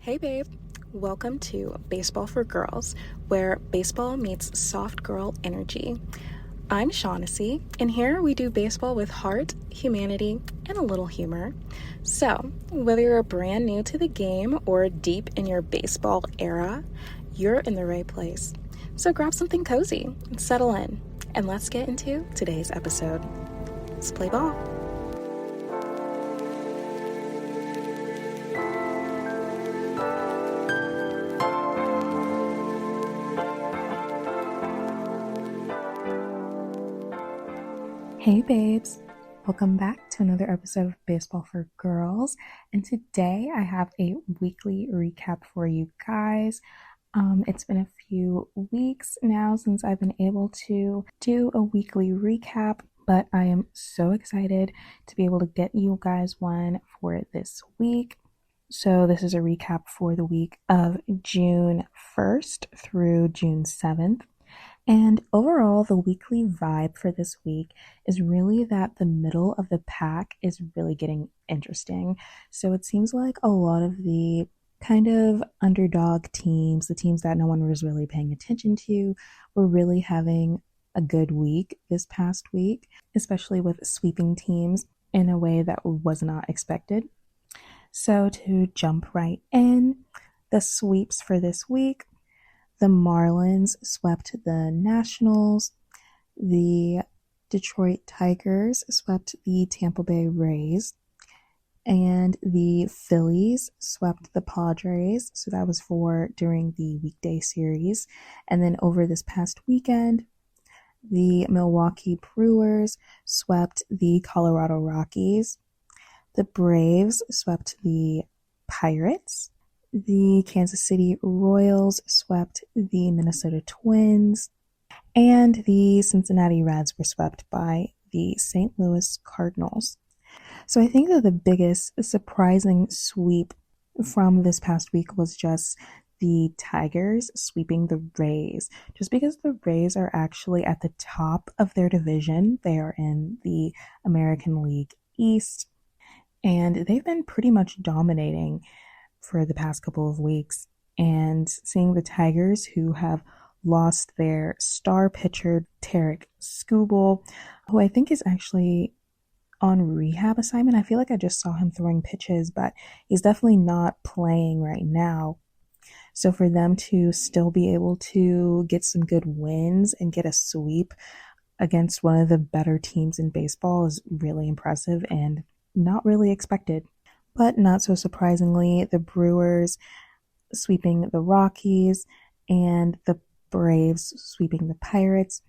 Hey babe, welcome to Baseball for Girls, where baseball meets soft girl energy. I'm Shaughnessy, and here we do baseball with heart, humanity, and a little humor. So, whether you're brand new to the game or deep in your baseball era, you're in the right place. So grab something cozy and settle in, and let's get into today's episode. Let's play ball. Hey babes, welcome back to another episode of Baseball for Girls, and today I have a weekly recap for you guys. It's been a few weeks now since I've been able to do a weekly recap, but I am so excited to be able to get you guys one for this week. So this is a recap for the week of June 1st through June 7th. And overall, the weekly vibe for this week is really that the middle of the pack is really getting interesting. So it seems like a lot of the kind of underdog teams, the teams that no one was really paying attention to, were really having a good week this past week, especially with sweeping teams in a way that was not expected. So to jump right in, the sweeps for this week. The Marlins swept the Nationals. The Detroit Tigers swept the Tampa Bay Rays. And the Phillies swept the Padres. So that was for during the weekday series. And then over this past weekend, the Milwaukee Brewers swept the Colorado Rockies. The Braves swept the Pirates. The Kansas City Royals swept the Minnesota Twins, and the Cincinnati Reds were swept by the St. Louis Cardinals. So I think that the biggest surprising sweep from this past week was just the Tigers sweeping the Rays, just because the Rays are actually at the top of their division. They are in the American League East, and they've been pretty much dominating for the past couple of weeks. And seeing the Tigers, who have lost their star pitcher Tarek Skubal, who I think is actually on rehab assignment. I feel like I just saw him throwing pitches, but he's definitely not playing right now. So for them to still be able to get some good wins and get a sweep against one of the better teams in baseball is really impressive and not really expected. But not so surprisingly, the Brewers sweeping the Rockies and the Braves sweeping the Pirates.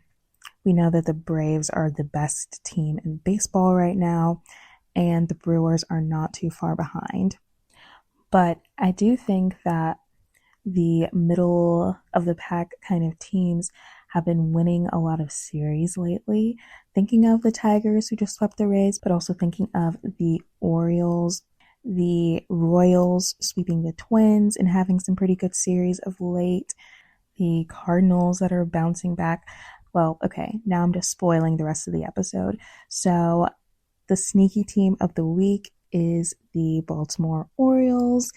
We know that the Braves are the best team in baseball right now, and the Brewers are not too far behind. But I do think that the middle of the pack kind of teams have been winning a lot of series lately. Thinking of the Tigers, who just swept the Rays, but also thinking of the Orioles, the Royals sweeping the Twins and having some pretty good series of late. The Cardinals that are bouncing back. Well, okay, now I'm just spoiling the rest of the episode. So the sneaky team of the week is the Baltimore Orioles.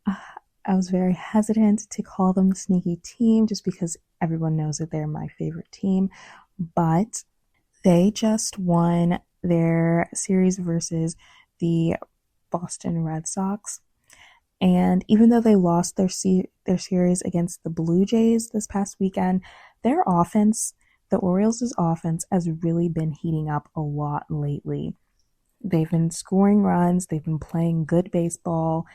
I was very hesitant to call them the sneaky team just because everyone knows that they're my favorite team. But they just won their series versus the Boston Red Sox, and even though they lost their series against the Blue Jays this past weekend, their offense, the Orioles' offense, has really been heating up a lot lately. They've been scoring runs, they've been playing good baseball.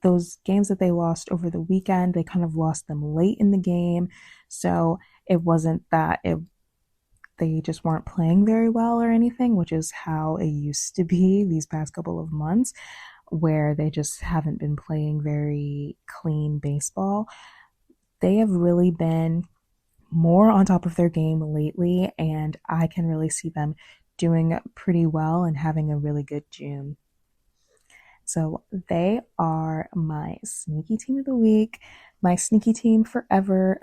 Those games that they lost over the weekend, they kind of lost them late in the game, so it wasn't that they just weren't playing very well or anything, which is how it used to be these past couple of months, where they just haven't been playing very clean baseball. They have really been more on top of their game lately, and I can really see them doing pretty well and having a really good June. So they are my sneaky team of the week, my sneaky team forever.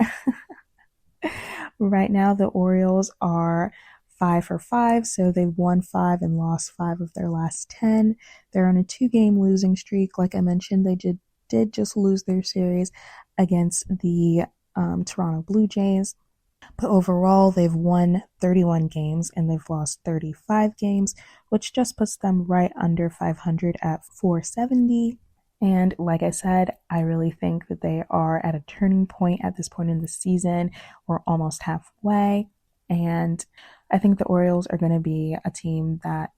Right now, the Orioles are 5 for 5, so they've won 5 and lost 5 of their last 10. They're on a 2-game losing streak. Like I mentioned, they did did just lose their series against the Toronto Blue Jays. But overall, they've won 31 games and they've lost 35 games, which just puts them right under 500 at 470. And like I said, I really think that they are at a turning point at this point in the season. We're almost halfway. And I think the Orioles are going to be a team that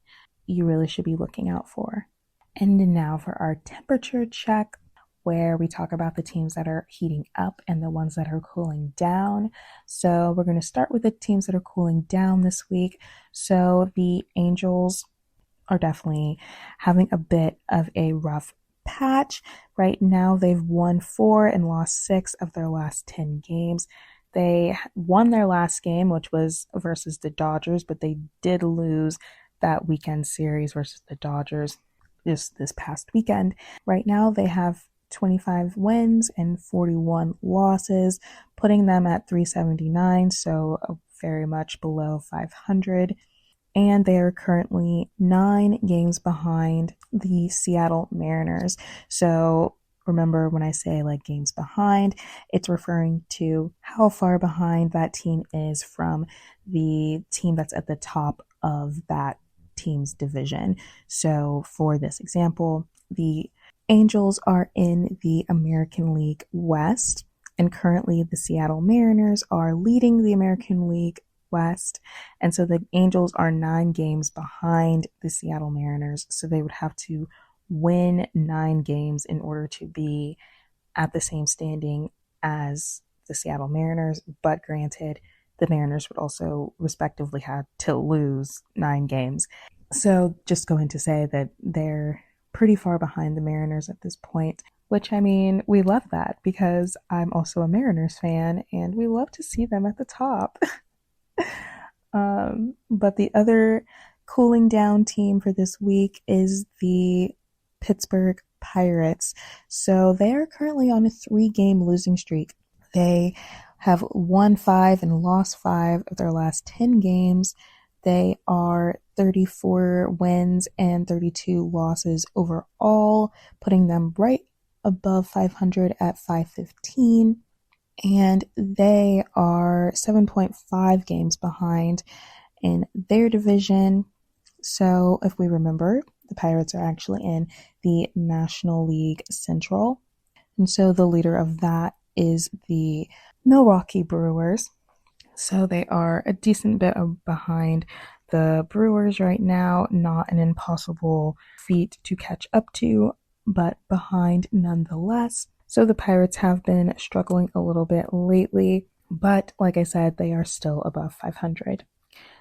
you really should be looking out for. And now for our temperature check, where we talk about the teams that are heating up and the ones that are cooling down. So we're going to start with the teams that are cooling down this week. So the Angels are definitely having a bit of a rough patch. Right now, they've won 4 and lost 6 of their last 10 games. They won their last game, which was versus the Dodgers, but they did lose that weekend series versus the Dodgers this past weekend. Right now, they have 25 wins and 41 losses, putting them at 379, so very much below 500. And they are currently 9 games behind the Seattle Mariners. So remember, when I say like games behind, it's referring to how far behind that team is from the team that's at the top of that team's division. So for this example, the Angels are in the American League West, and currently the Seattle Mariners are leading the American League West. And so the Angels are 9 games behind the Seattle Mariners. So they would have to win 9 games in order to be at the same standing as the Seattle Mariners. But granted, the Mariners would also respectively have to lose 9 games. So just going to say that they're pretty far behind the Mariners at this point, which, I mean, we love that because I'm also a Mariners fan and we love to see them at the top. But the other cooling down team for this week is the Pittsburgh Pirates. So they are currently on a 3-game losing streak. They have won 5 and lost 5 of their last 10 games. They are 34 wins and 32 losses overall, putting them right above 500 at 515. And they are 7.5 games behind in their division. So if we remember, the Pirates are actually in the National League Central. And so the leader of that is the Milwaukee Brewers. So they are a decent bit behind the Brewers right now. Not an impossible feat to catch up to, but behind nonetheless. So the Pirates have been struggling a little bit lately, but like I said, they are still above 500.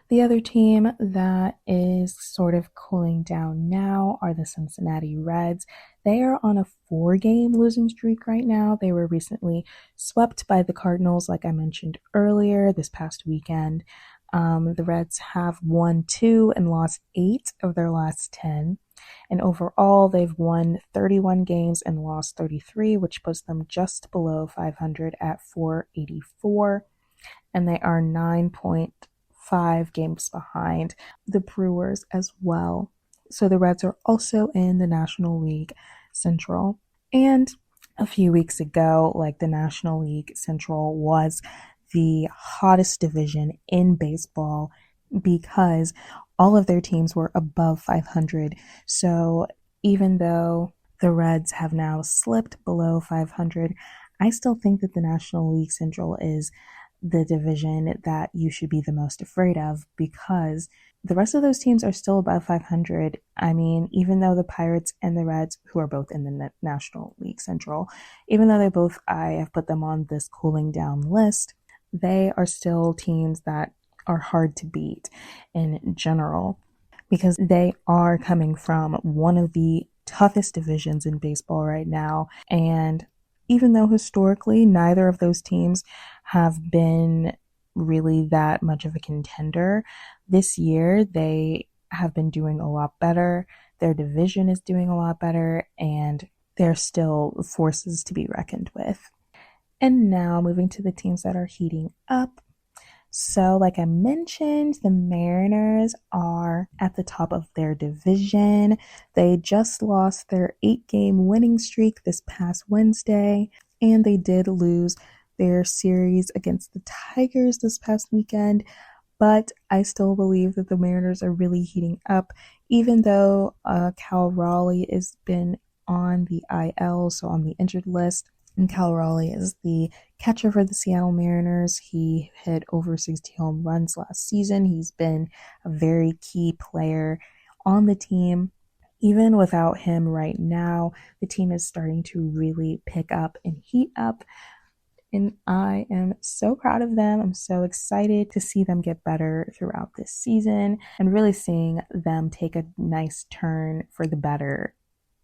The other team that is sort of cooling down now are the Cincinnati Reds. They are on a 4-game losing streak right now. They were recently swept by the Cardinals, like I mentioned earlier, this past weekend. The Reds have won 2 and lost 8 of their last 10. And overall, they've won 31 games and lost 33, which puts them just below 500 at 484. And they are 9.5 games behind the Brewers as well. So the Reds are also in the National League Central. And a few weeks ago, like, the National League Central was the hottest division in baseball because all of their teams were above 500. So even though the Reds have now slipped below 500, I still think that the National League Central is the division that you should be the most afraid of because the rest of those teams are still above 500. I mean, even though the Pirates and the Reds, who are both in the National League Central, even though I have put them on this cooling down list, they are still teams that are hard to beat in general because they are coming from one of the toughest divisions in baseball right now. And even though historically neither of those teams have been really that much of a contender, this year they have been doing a lot better. Their division is doing a lot better, and they're still forces to be reckoned with. And now moving to the teams that are heating up. So, like I mentioned, the Mariners are at the top of their division. They just lost their 8-game winning streak this past Wednesday, and they did lose their series against the Tigers this past weekend. But I still believe that the Mariners are really heating up, even though Cal Raleigh has been on the IL, so on the injured list. And Cal Raleigh is the catcher for the Seattle Mariners. He hit over 60 home runs last season. He's been a very key player on the team. Even without him right now, the team is starting to really pick up and heat up. And I am so proud of them. I'm so excited to see them get better throughout this season and really seeing them take a nice turn for the better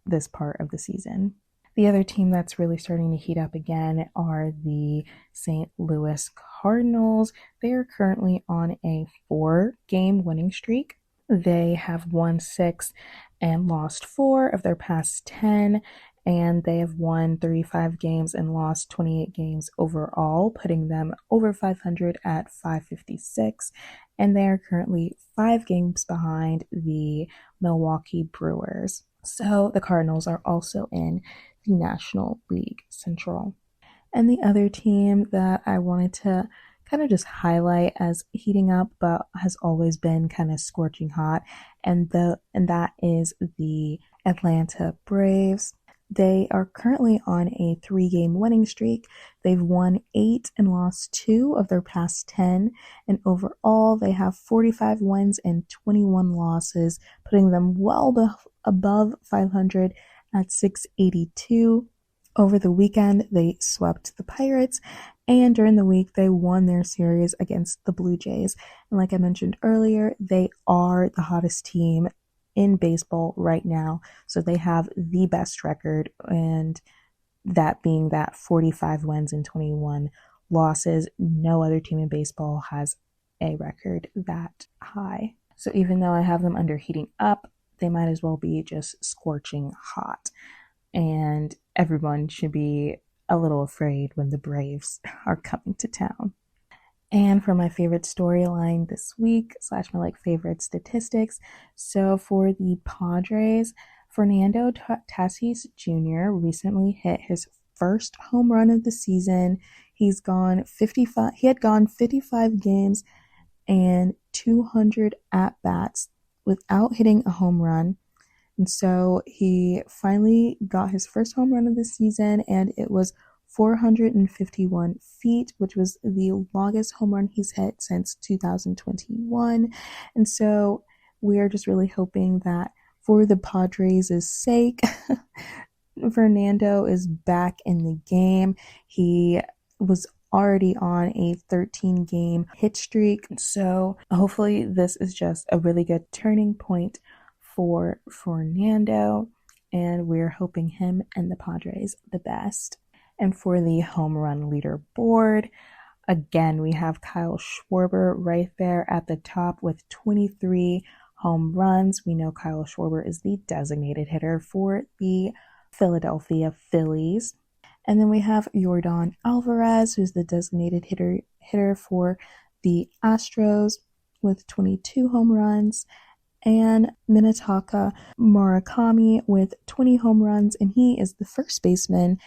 this part of the season. The other team that's really starting to heat up again are the St. Louis Cardinals. They are currently on a 4-game winning streak. They have won 6 and lost 4 of their past 10, and they have won 35 games and lost 28 games overall, putting them over 500 at 556, and they are currently 5 games behind the Milwaukee Brewers. So the Cardinals are also in the National League Central. And the other team that I wanted to kind of just highlight as heating up but has always been kind of scorching hot, and that is the Atlanta Braves. They are currently on a 3-game winning streak. They've won 8 and lost 2 of their past 10, and overall they have 45 wins and 21 losses, putting them well above 500 at 682. Over the weekend, they swept the Pirates, and during the week, they won their series against the Blue Jays. And like I mentioned earlier, they are the hottest team in baseball right now. So they have the best record, and that being that 45 wins and 21 losses. No other team in baseball has a record that high. So even though I have them under heating up, they might as well be just scorching hot. And everyone should be a little afraid when the Braves are coming to town. And for my favorite storyline this week, / my favorite statistics. So for the Padres, Fernando Tatis Jr. recently hit his first home run of the season. He had gone 55 games and 200 at-bats without hitting a home run. And so he finally got his first home run of the season, and it was 451 feet, which was the longest home run he's hit since 2021. And so we are just really hoping that for the Padres' sake, Fernando is back in the game. He was already on a 13-game hit streak. So hopefully this is just a really good turning point for Fernando, and we're hoping him and the Padres the best. And for the home run leaderboard, again, we have Kyle Schwarber right there at the top with 23 home runs. We know Kyle Schwarber is the designated hitter for the Philadelphia Phillies. And then we have Yordan Alvarez, who's the designated hitter for the Astros with 22 home runs. And Minetaka Murakami with 20 home runs, and he is the first baseman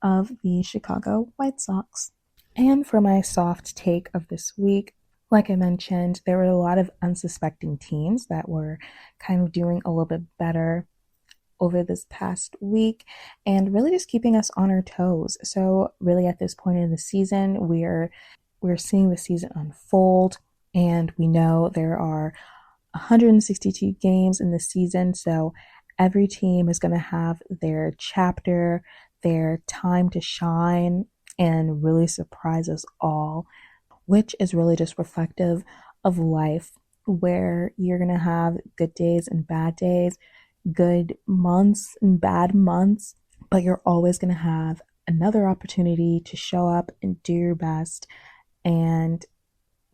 of the Chicago White Sox. And for my soft take of this week, like I mentioned, there were a lot of unsuspecting teams that were kind of doing a little bit better over this past week and really just keeping us on our toes. So really at this point in the season, we're seeing the season unfold, and we know there are 162 games in the season, so every team is going to have their chapter, their time to shine and really surprise us all, which is really just reflective of life, where you're going to have good days and bad days, good months and bad months, but you're always going to have another opportunity to show up and do your best and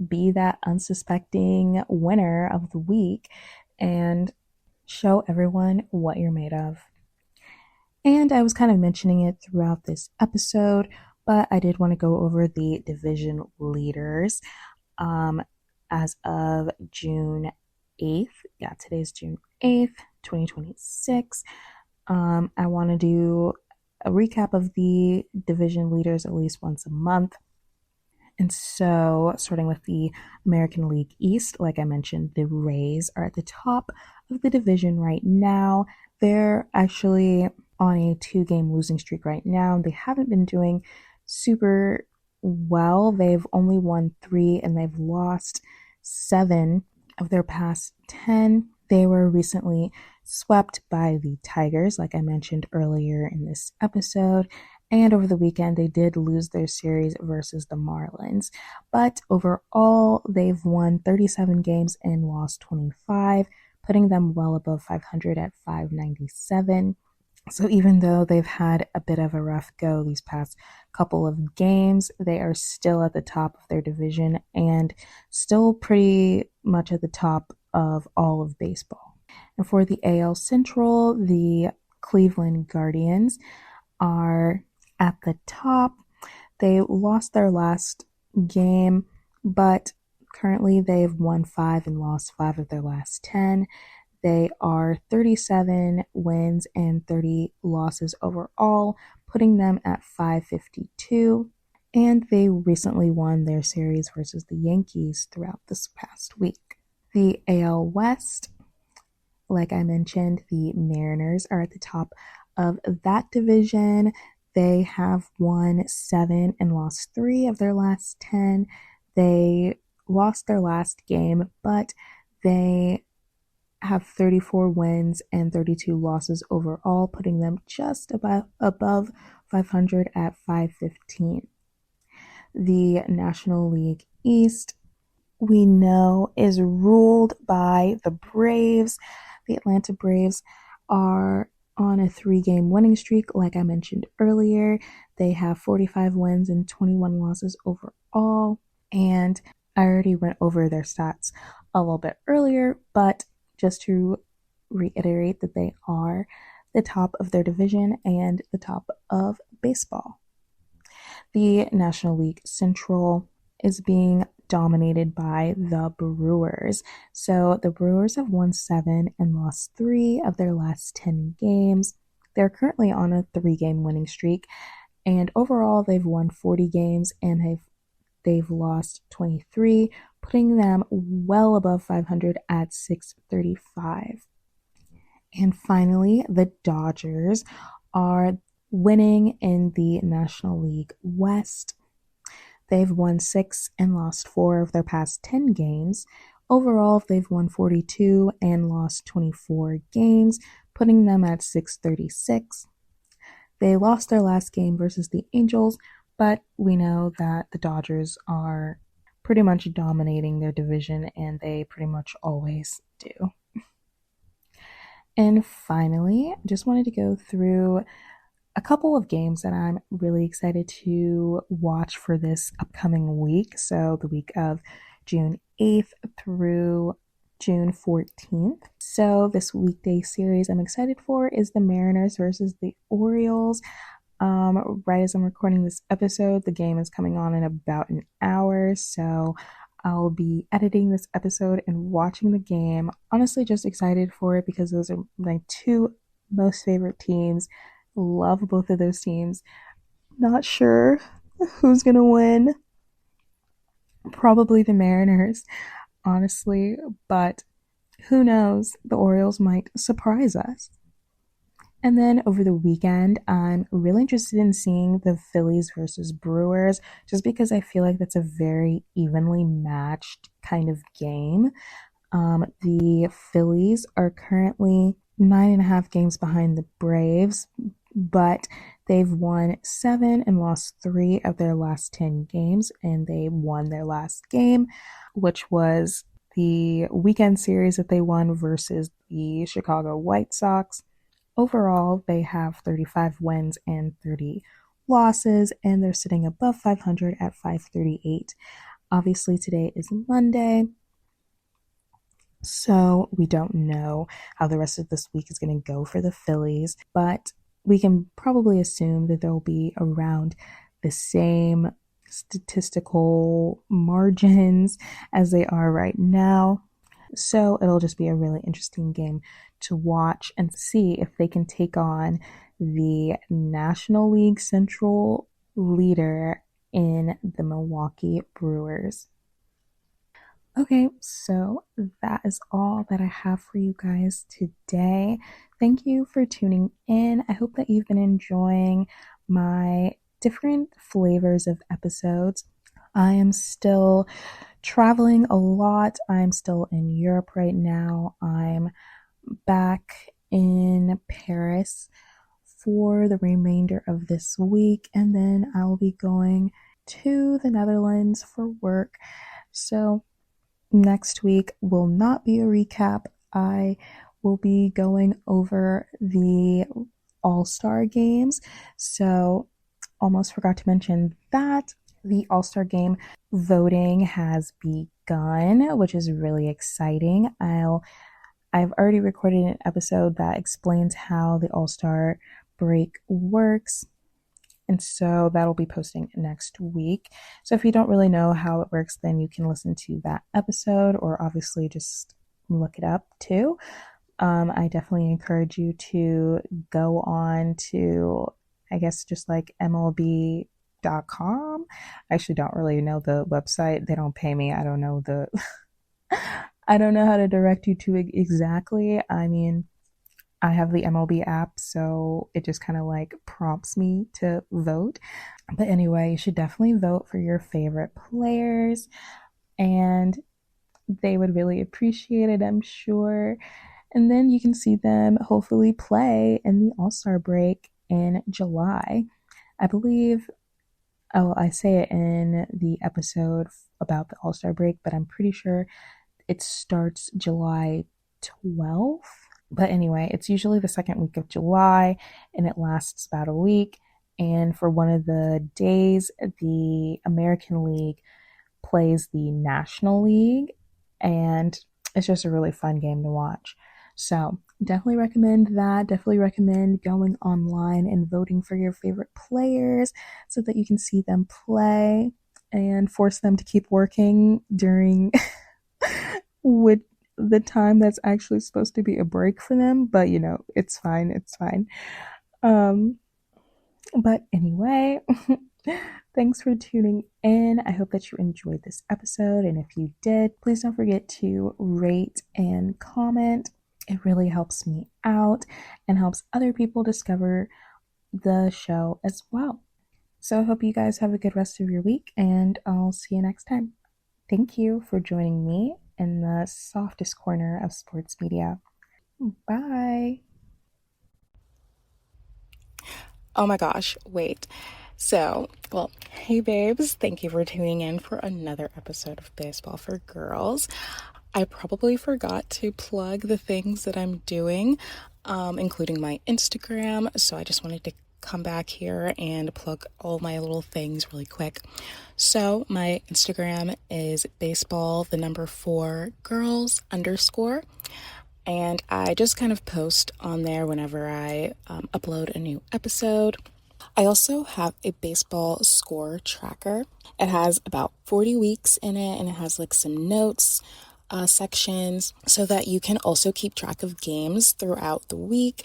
be that unsuspecting winner of the week and show everyone what you're made of. And I was kind of mentioning it throughout this episode, but I did want to go over the division leaders. um, as of June 8th. Yeah, today's June 8th, 2026. I want to do a recap of the division leaders at least once a month. And so, starting with the American League East, like I mentioned, the Rays are at the top of the division right now. They're actually on a 2-game losing streak right now. They haven't been doing super well. They've only won 3 and they've lost 7 of their past 10. They were recently swept by the Tigers, like I mentioned earlier in this episode. And over the weekend, they did lose their series versus the Marlins. But overall, they've won 37 games and lost 25, putting them well above 500 at 597. So even though they've had a bit of a rough go these past couple of games, they are still at the top of their division and still pretty much at the top of all of baseball. And for the AL Central, the Cleveland Guardians are at the top. They lost their last game, but currently they've won 5 and lost 5 of their last 10. They are 37 wins and 30 losses overall, putting them at 552. And they recently won their series versus the Yankees throughout this past week. The AL West, like I mentioned, the Mariners are at the top of that division. They have won 7 and lost 3 of their last 10. They lost their last game, but they have 34 wins and 32 losses overall, putting them just above 500 at 515. The National League East, we know, is ruled by the Braves. The Atlanta Braves are on a 3-game winning streak, like I mentioned earlier. They have 45 wins and 21 losses overall. And I already went over their stats a little bit earlier, but just to reiterate that they are the top of their division and the top of baseball. The National League Central is being dominated by the Brewers. So the Brewers have won 7 and lost 3 of their last 10 games. They're currently on a 3-game winning streak, and overall they've won 40 games and they've lost 23, putting them well above 500 at 635. And finally, the Dodgers are winning in the National League West. They've won 6 and lost 4 of their past 10 games. Overall, they've won 42 and lost 24 games, putting them at 636. They lost their last game versus the Angels, but we know that the Dodgers are pretty much dominating their division, and they pretty much always do. And finally, I just wanted to go through a couple of games that I'm really excited to watch for this upcoming week. So the week of June 8th through June 14th. So this weekday series I'm excited for is the Mariners versus the Orioles. Right as I'm recording this episode, the game is coming on in about an hour. So I'll be editing this episode and watching the game. Honestly, just excited for it because those are my 2 most favorite teams. Love both of those teams. Not sure who's gonna win. Probably the Mariners, honestly, but who knows? The Orioles might surprise us. And then over the weekend, I'm really interested in seeing the Phillies versus Brewers, just because I feel like that's a very evenly matched kind of game. The Phillies are currently 9.5 games behind the Braves, but they've won 7 and lost 3 of their last 10 games, and they won their last game, which was the weekend series that they won versus the Chicago White Sox. Overall, they have 35 wins and 30 losses, and they're sitting above 500 at 538. Obviously, today is Monday, so we don't know how the rest of this week is going to go for the Phillies, but we can probably assume that they'll be around the same statistical margins as they are right now. So it'll just be a really interesting game to watch and see if they can take on the National League Central leader in the Milwaukee Brewers. Okay, so that is all that I have for you guys today. Thank you for tuning in. I hope that you've been enjoying my different flavors of episodes. I am still traveling a lot. I'm still in Europe right now. I'm back in Paris for the remainder of this week, and then I'll be going to the Netherlands for work. So next week will not be a recap. I will be going over the All-Star games. So almost forgot to mention that the All-Star game voting has begun, which is really exciting. I've already recorded an episode that explains how the All-Star break works. And so that'll be posting next week. So if you don't really know how it works, then you can listen to that episode or obviously just look it up too. I definitely encourage you to go on to, I guess, just like MLB.com. I actually don't really know the website. They don't pay me. I don't know I don't know how to direct you to it exactly. I mean, I have the MLB app, so it just kind of like prompts me to vote. But anyway, you should definitely vote for your favorite players, and they would really appreciate it, I'm sure. And then you can see them hopefully play in the All-Star break in July. I believe, oh, I say it in the episode about the All-Star break, but I'm pretty sure it starts July 12th. But anyway, it's usually the second week of July and it lasts about a week. And for one of the days, the American League plays the National League, and it's just a really fun game to watch. So definitely recommend that. Definitely recommend going online and voting for your favorite players so that you can see them play and force them to keep working during with the time that's actually supposed to be a break for them. But you know, it's fine. It's fine. Um, but anyway, thanks for tuning in. I hope that you enjoyed this episode. And if you did, please don't forget to rate and comment. It really helps me out and helps other people discover the show as well. So I hope you guys have a good rest of your week, and I'll see you next time. Thank you for joining me in the softest corner of sports media. Bye. Oh my gosh, wait. So, well, hey babes, thank you for tuning in for another episode of Baseball for Girls. I probably forgot to plug the things that I'm doing, including my Instagram, so I just wanted to come back here and plug all my little things really quick. So my Instagram is baseball, the number 4 girls _ and I just kind of post on there whenever I upload a new episode. I also have a baseball score tracker. It has about 40 weeks in it, and it has like some notes sections so that you can also keep track of games throughout the week.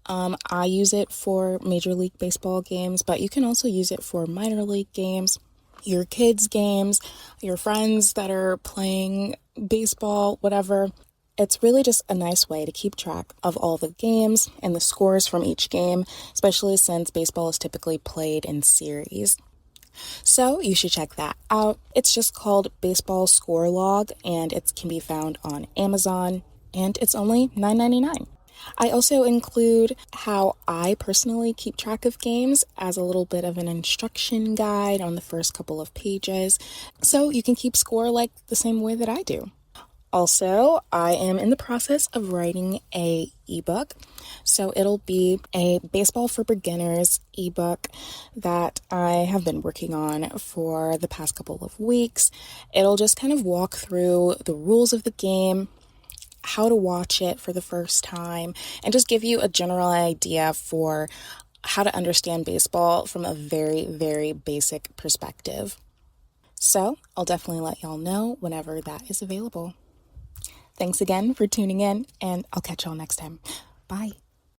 I use it for Major League Baseball games, but you can also use it for minor league games, your kids' games, your friends that are playing baseball, whatever. It's really just a nice way to keep track of all the games and the scores from each game, especially since baseball is typically played in series. So you should check that out. It's just called Baseball Score Log, and it can be found on Amazon, and it's only $9.99. I also include how I personally keep track of games as a little bit of an instruction guide on the first couple of pages, so you can keep score like the same way that I do. Also, I am in the process of writing a ebook, so it'll be a baseball for beginners ebook that I have been working on for the past couple of weeks. It'll just kind of walk through the rules of the game, how to watch it for the first time, and just give you a general idea for how to understand baseball from a very, very basic perspective. So I'll definitely let y'all know whenever that is available. Thanks again for tuning in, and I'll catch y'all next time. Bye.